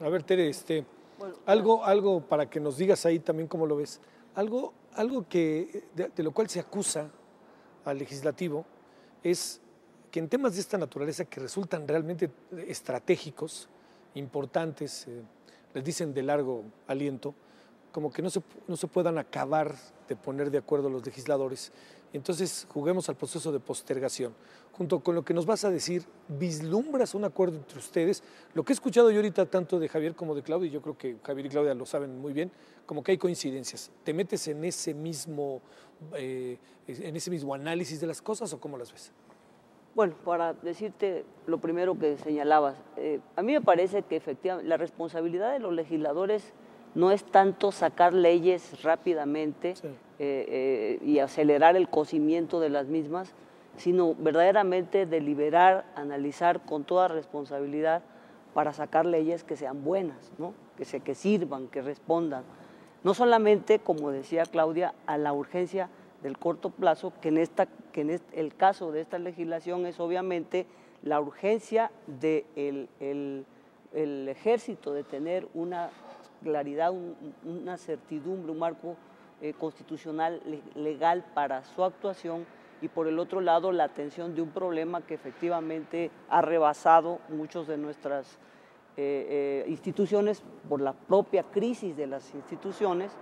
A ver, Tere, Bueno, algo para que nos digas ahí también cómo lo ves. Algo que, de lo cual se acusa al legislativo es que en temas de esta naturaleza que resultan realmente estratégicos, importantes, les dicen de largo aliento, como que no se puedan acabar de poner de acuerdo los legisladores. Entonces juguemos al proceso de postergación. Junto con lo que nos vas a decir, ¿vislumbras un acuerdo entre ustedes? Lo que he escuchado yo ahorita tanto de Javier como de Claudia, y yo creo que Javier y Claudia lo saben muy bien, como que hay coincidencias. ¿Te metes en ese mismo análisis de las cosas o cómo las ves? bueno, para decirte lo primero que señalabas, a mí me parece que efectivamente la responsabilidad de los legisladores no es tanto sacar leyes rápidamente Sí. y acelerar el cocimiento de las mismas, sino verdaderamente deliberar, analizar con toda responsabilidad para sacar leyes que sean buenas, ¿no? que sirvan, que respondan. No solamente, como decía Claudia, a la urgencia del corto plazo, que en el caso de esta legislación es obviamente la urgencia del el ejército de tener una claridad, una certidumbre, un marco constitucional legal para su actuación, y por el otro lado la atención de un problema que efectivamente ha rebasado muchos de nuestras instituciones por la propia crisis de las instituciones,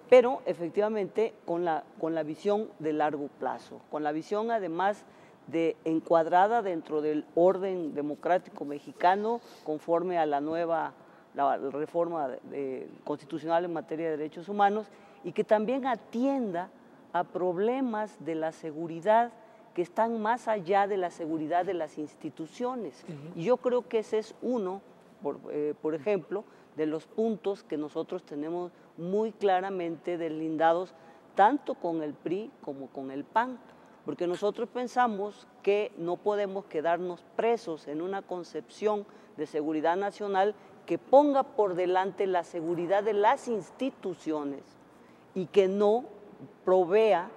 pero efectivamente con la visión de largo plazo, con la visión además de encuadrada dentro del orden democrático mexicano conforme a la nueva la reforma constitucional en materia de derechos humanos, y que también atienda a problemas de la seguridad que están más allá de la seguridad de las instituciones. Y yo creo que ese es uno, por ejemplo, de los puntos que nosotros tenemos muy claramente deslindados tanto con el PRI como con el PAN, porque nosotros pensamos que no podemos quedarnos presos en una concepción de seguridad nacional que ponga por delante la seguridad de las instituciones y que no provea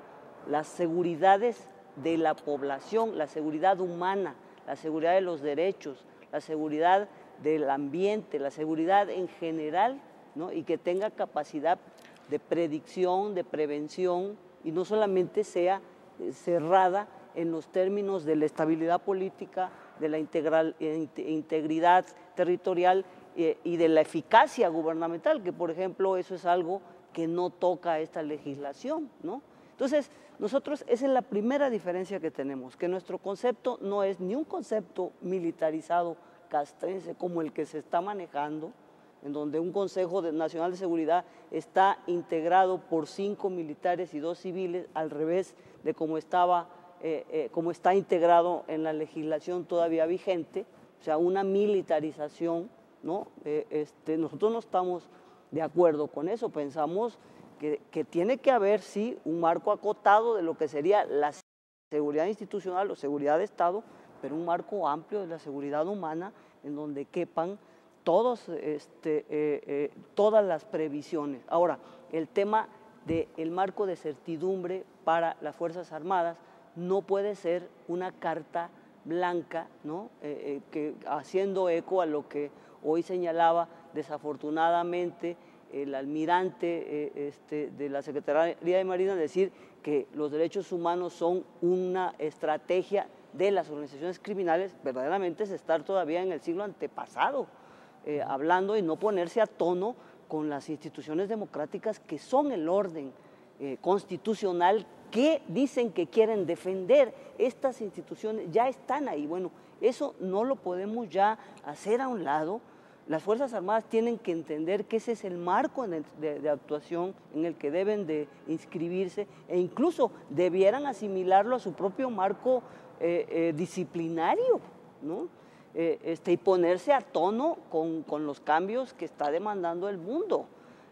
las seguridades de la población, la seguridad humana, la seguridad de los derechos, la seguridad del ambiente, la seguridad en general, ¿no? Y que tenga capacidad de predicción, de prevención, y no solamente sea cerrada en los términos de la estabilidad política, de la integridad territorial y de la eficacia gubernamental, que por ejemplo eso es algo que no toca esta legislación, ¿no? Entonces, nosotros, esa es la primera diferencia que tenemos, que nuestro concepto no es ni un concepto militarizado castrense como el que se está manejando, en donde un Consejo Nacional de Seguridad está integrado por 5 militares y 2 civiles, al revés de como está integrado en la legislación todavía vigente, o sea, una militarización, ¿no? Nosotros no estamos de acuerdo con eso, pensamos que tiene que haber, sí, un marco acotado de lo que sería la seguridad institucional o seguridad de Estado, pero un marco amplio de la seguridad humana en donde quepan todas las previsiones. Ahora, el tema del marco de certidumbre para las Fuerzas Armadas no puede ser una carta blanca, ¿no? Que haciendo eco a lo que hoy señalaba desafortunadamente el almirante de la Secretaría de Marina, decir que los derechos humanos son una estrategia de las organizaciones criminales. Verdaderamente es estar todavía en el siglo antepasado, hablando y no ponerse a tono con las instituciones democráticas que son el orden constitucional que dicen que quieren defender. Estas instituciones ya están ahí. Bueno, eso no lo podemos ya hacer a un lado. Las Fuerzas Armadas tienen que entender que ese es el marco de actuación en el que deben de inscribirse, e incluso debieran asimilarlo a su propio marco disciplinario, ¿no? Y ponerse a tono con los cambios que está demandando el mundo.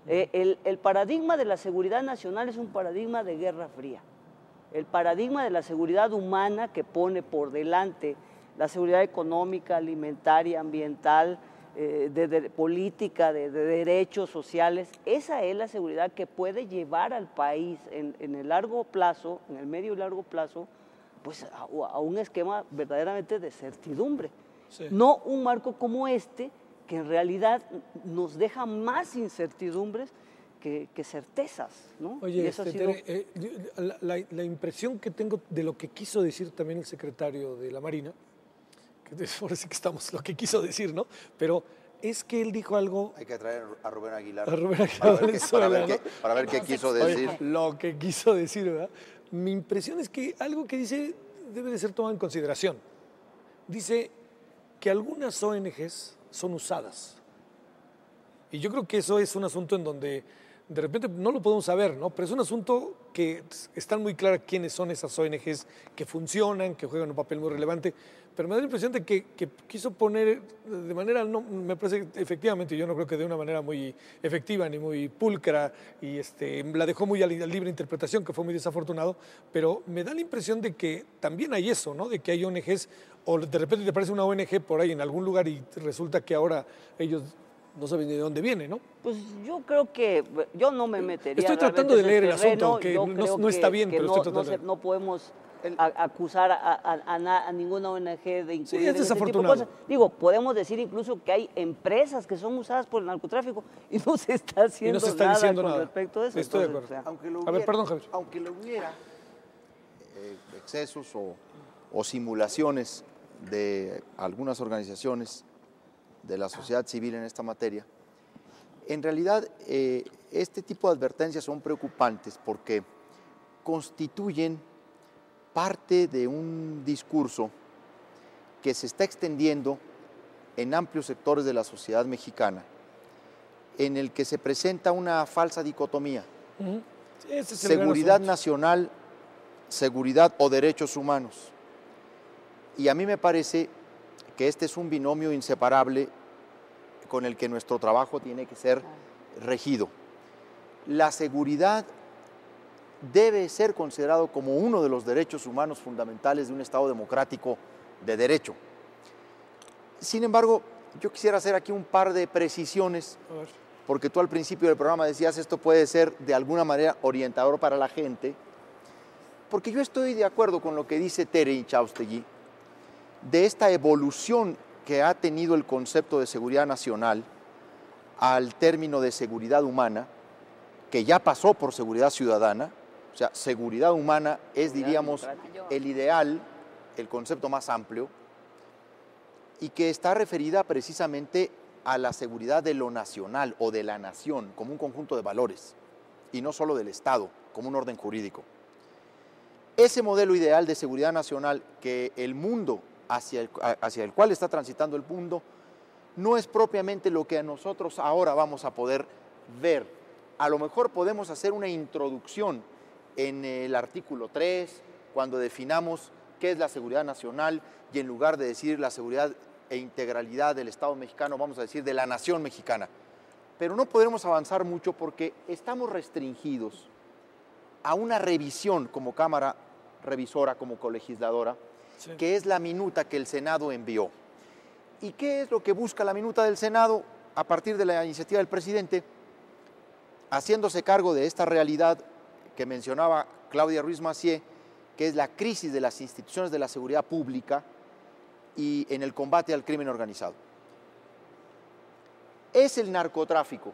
El paradigma de la seguridad nacional es un paradigma de Guerra Fría. El paradigma de la seguridad humana, que pone por delante la seguridad económica, alimentaria, ambiental, política, de derechos sociales, esa es la seguridad que puede llevar al país en el largo plazo, en el medio y largo plazo, pues a un esquema verdaderamente de certidumbre. Sí. No un marco como este, que en realidad nos deja más incertidumbres que certezas, ¿no? Oye, eso ha sido... la impresión que tengo de lo que quiso decir también el secretario de la Marina, que ahora sí que estamos, lo que quiso decir, ¿no? Pero es que él dijo algo... Hay que traer a Rubén Aguilar. A Rubén Aguilar para ver qué quiso decir. Lo que quiso decir, ¿verdad? Mi impresión es que algo que dice debe de ser tomado en consideración. Dice que algunas ONGs son usadas. Y yo creo que eso es un asunto en donde de repente no lo podemos saber, ¿no? Pero es un asunto que están muy claras quiénes son esas ONGs que funcionan, que juegan un papel muy relevante. Pero me da la impresión de que quiso poner de manera, no, me parece que efectivamente, yo no creo que de una manera muy efectiva ni muy pulcra, y la dejó muy a libre interpretación, que fue muy desafortunado, pero me da la impresión de que también hay eso, ¿no? De que hay ONGs, o de repente te aparece una ONG por ahí en algún lugar y resulta que ahora ellos no saben de dónde viene, ¿no? Pues yo creo que yo no me metería. Estoy tratando de leer el asunto, que yo no está bien, pero estoy tratando de leer. No podemos acusar a ninguna ONG de incurrir sí, es en ese tipo de cosas. Digo, podemos decir incluso que hay empresas que son usadas por el narcotráfico y no se está haciendo nada con respecto a eso. Estoy de acuerdo. O sea, a ver, perdón, Javier. Aunque lo hubiera excesos o simulaciones de algunas organizaciones de la sociedad civil en esta materia, en realidad este tipo de advertencias son preocupantes porque constituyen parte de un discurso que se está extendiendo en amplios sectores de la sociedad mexicana, en el que se presenta una falsa dicotomía: seguridad nacional, seguridad o derechos humanos. Y a mí me parece que este es un binomio inseparable con el que nuestro trabajo tiene que ser regido. La seguridad debe ser considerado como uno de los derechos humanos fundamentales de un Estado democrático de derecho. Sin embargo, yo quisiera hacer aquí un par de precisiones, porque tú al principio del programa decías esto puede ser de alguna manera orientador para la gente, porque yo estoy de acuerdo con lo que dice Tere Inchaustegui de esta evolución que ha tenido el concepto de seguridad nacional al término de seguridad humana, que ya pasó por seguridad ciudadana. O sea, seguridad humana es, diríamos, el ideal, el concepto más amplio, y que está referida precisamente a la seguridad de lo nacional o de la nación como un conjunto de valores, y no solo del Estado como un orden jurídico. Ese modelo ideal de seguridad nacional que el mundo hacia el cual está transitando el mundo, no es propiamente lo que a nosotros ahora vamos a poder ver. A lo mejor podemos hacer una introducción en el artículo 3, cuando definamos qué es la seguridad nacional, y en lugar de decir la seguridad e integralidad del Estado mexicano, vamos a decir de la nación mexicana. Pero no podremos avanzar mucho porque estamos restringidos a una revisión como Cámara Revisora, como colegisladora, sí, que es la minuta que el Senado envió. ¿Y qué es lo que busca la minuta del Senado a partir de la iniciativa del presidente? Haciéndose cargo de esta realidad que mencionaba Claudia Ruiz Massieu, que es la crisis de las instituciones de la seguridad pública y en el combate al crimen organizado. ¿Es el narcotráfico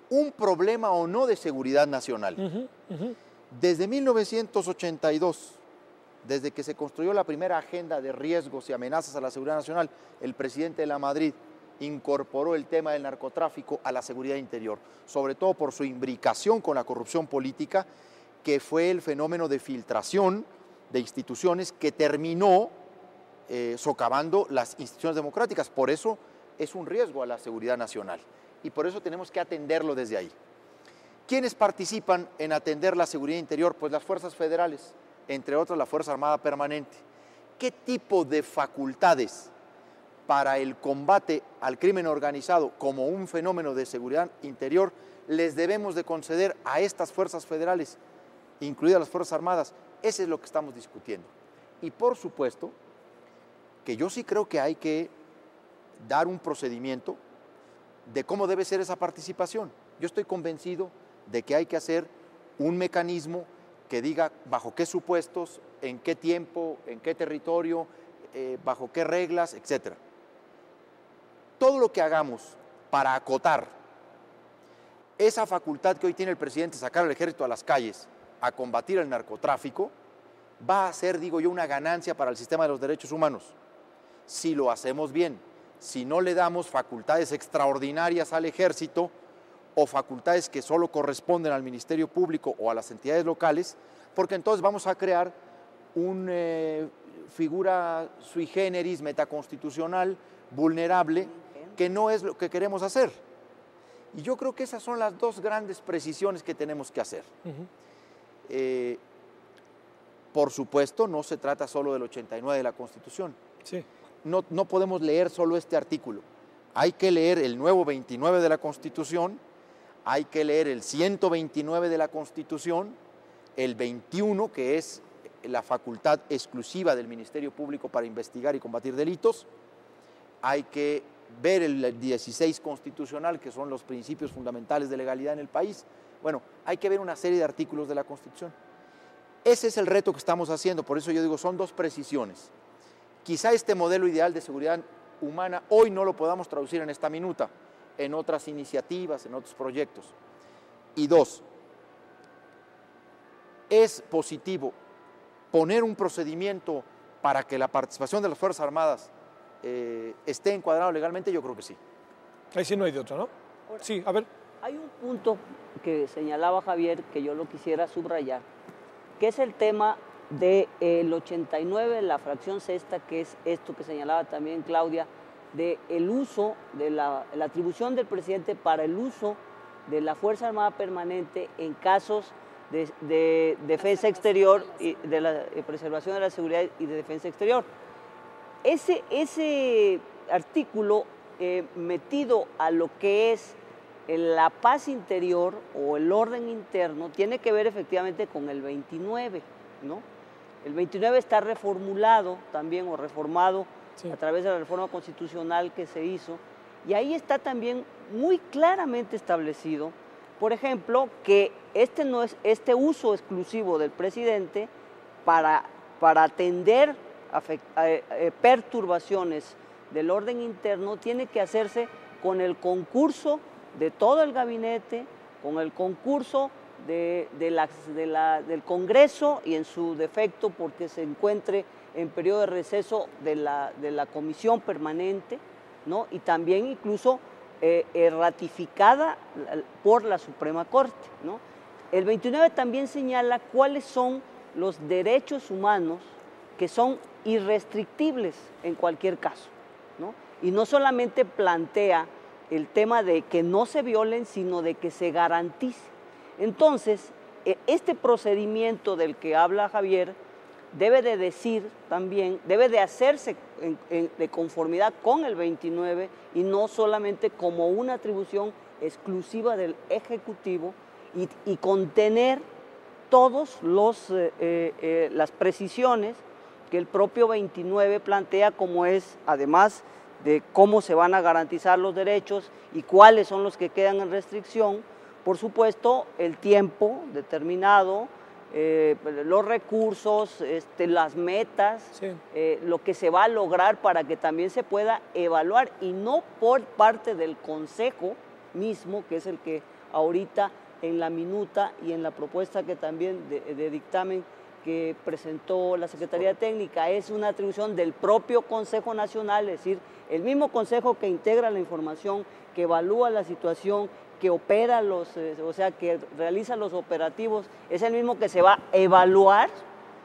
un problema o no de seguridad nacional? Desde 1982, desde que se construyó la primera agenda de riesgos y amenazas a la seguridad nacional, el presidente de la Madrid incorporó el tema del narcotráfico a la seguridad interior, sobre todo por su imbricación con la corrupción política, que fue el fenómeno de filtración de instituciones que terminó socavando las instituciones democráticas. Por eso es un riesgo a la seguridad nacional y por eso tenemos que atenderlo desde ahí. ¿Quiénes participan en atender la seguridad interior? Pues las fuerzas federales, entre otras la Fuerza Armada Permanente. ¿Qué tipo de facultades para el combate al crimen organizado como un fenómeno de seguridad interior les debemos de conceder a estas fuerzas federales, incluidas las Fuerzas Armadas? Ese es lo que estamos discutiendo. Y por supuesto que yo sí creo que hay que dar un procedimiento de cómo debe ser esa participación. Yo estoy convencido de que hay que hacer un mecanismo que diga bajo qué supuestos, en qué tiempo, en qué territorio, bajo qué reglas, etc. todo lo que hagamos para acotar esa facultad que hoy tiene el presidente, sacar al ejército a las calles a combatir el narcotráfico, va a ser, digo yo, una ganancia para el sistema de los derechos humanos. Si lo hacemos bien, si no le damos facultades extraordinarias al ejército o facultades que solo corresponden al Ministerio Público o a las entidades locales, porque entonces vamos a crear una figura sui generis, metaconstitucional, vulnerable, que no es lo que queremos hacer. Y yo creo que esas son las dos grandes precisiones que tenemos que hacer. Por supuesto, no se trata solo del 89 de la Constitución. Sí. No podemos leer solo este artículo. Hay que leer el nuevo 29 de la Constitución, hay que leer el 129 de la Constitución, el 21, que es la facultad exclusiva del Ministerio Público para investigar y combatir delitos, hay que ver el 16 constitucional, que son los principios fundamentales de legalidad en el país. Bueno, hay que ver una serie de artículos de la Constitución. Ese es el reto que estamos haciendo, por eso yo digo, son dos precisiones. Quizá este modelo ideal de seguridad humana hoy no lo podamos traducir en esta minuta, en otras iniciativas, en otros proyectos. Y dos, ¿es positivo poner un procedimiento para que la participación de las Fuerzas Armadas esté encuadrado legalmente? Yo creo que sí. Ahí sí no hay de otro, ¿no? Ahora, sí, a ver. Hay un punto que señalaba Javier que yo lo quisiera subrayar, que es el tema del 89, la fracción sexta, que es esto que señalaba también Claudia, del uso, de la atribución del presidente para el uso de la Fuerza Armada Permanente en casos de defensa exterior y de la preservación de la seguridad y de defensa exterior. Ese artículo metido a lo que es la paz interior o el orden interno tiene que ver efectivamente con el 29, ¿no? El 29 está reformulado también o reformado a través de la reforma constitucional que se hizo, y ahí está también muy claramente establecido, por ejemplo, que no es este uso exclusivo del presidente para atender perturbaciones del orden interno, tiene que hacerse con el concurso de todo el gabinete, con el concurso del Congreso y en su defecto porque se encuentre en periodo de receso de la comisión permanente, ¿no? Y también incluso ratificada por la Suprema Corte, ¿no? El 29 también señala cuáles son los derechos humanos que son irrestrictibles en cualquier caso, ¿no? Y no solamente plantea el tema de que no se violen, sino de que se garantice. Entonces, este procedimiento del que habla Javier debe de decir también, debe de hacerse de conformidad con el 29 y no solamente como una atribución exclusiva del Ejecutivo y contener todas las precisiones que el propio 29 plantea, como es, además de cómo se van a garantizar los derechos y cuáles son los que quedan en restricción, por supuesto, el tiempo determinado, los recursos, las metas, sí, lo que se va a lograr para que también se pueda evaluar y no por parte del Consejo mismo, que es el que ahorita en la minuta y en la propuesta que también de dictamen que presentó la Secretaría Técnica, es una atribución del propio Consejo Nacional, es decir, el mismo Consejo que integra la información, que evalúa la situación, que opera o sea, que realiza los operativos, es el mismo que se va a evaluar,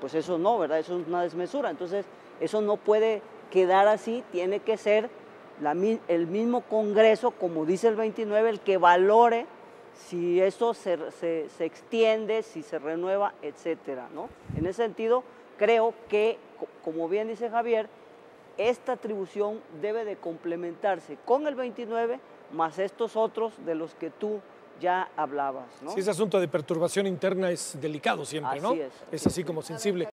pues eso no, ¿verdad? Eso es una desmesura. Entonces, eso no puede quedar así, tiene que ser el mismo Congreso, como dice el 29, el que valore si eso se extiende, si se renueva, etcétera, ¿no? En ese sentido, creo que, como bien dice Javier, esta atribución debe de complementarse con el 29 más estos otros de los que tú ya hablabas, ¿no? Sí, ese asunto de perturbación interna es delicado siempre, ¿no? Así es. Es así como sensible.